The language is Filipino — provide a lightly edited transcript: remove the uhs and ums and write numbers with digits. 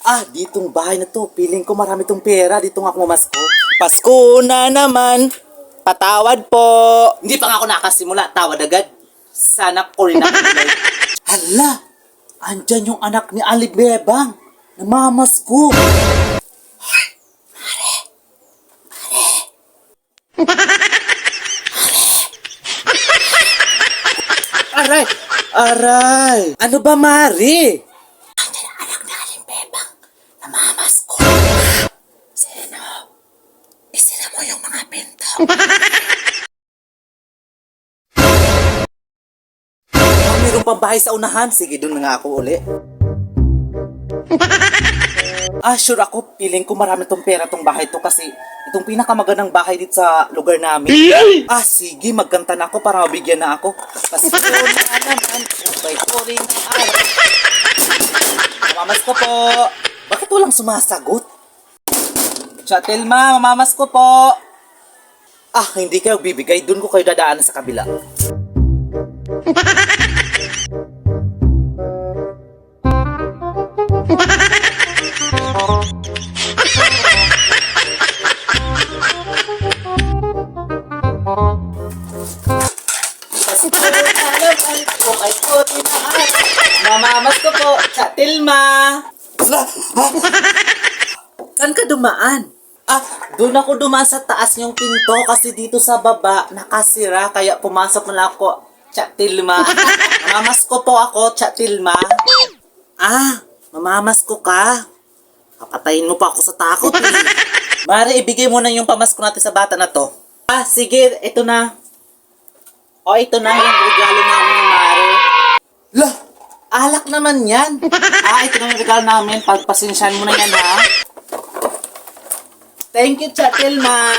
Ah, ditong bahay na to. Piling ko marami tong pera. Dito nga ako mamasko. Pasko na naman. Patawad po. Hindi pa nga ako nakasimula. Tawad agad. Sana ko rin ako. Hala! Andyan yung anak ni Alibebang. Namamasko. Aray! Aray! Ano ba, Mari? Andyan ang anak ni Alibebang. Namamasko. Sino? Isira mo yung mga pinto. Mayroon pang bahay sa unahan. Sige, doon na nga ako uli. Ah, sure ako. Piling ko marami tong pera tong bahay to kasi itong pinakamagandang bahay dito sa lugar namin. Ah, sige. Magkanta na ako para mabigyan na ako. Kasi ko na naman. Ubay ko rin ang araw. Mamamas ko po. Bakit walang sumasagot? Chatelma, mamamas ko po. Ah, hindi kayo bibigay. Doon ko kayo dadaanan sa kabila. Mamamas ko po, Chatilma. Saan ka dumaan? Ah, doon ako dumaan sa taas yung pinto kasi dito sa baba nakasira kaya pumasok na ako, Chatilma. Mamamas ko po ako, Chatilma. Ah, mamamas ko ka. Kapatayin mo pa ako sa takot. Mari, ibigay mo na yung pamasko natin sa bata na to. Ah, sige, ito na. O, ito na yung regalo namin ni Mari. Lah, alak naman yan. Ah, ito na yung regalo namin. Pagpasensyahan mo na yan, ha? Thank you, Chatilma.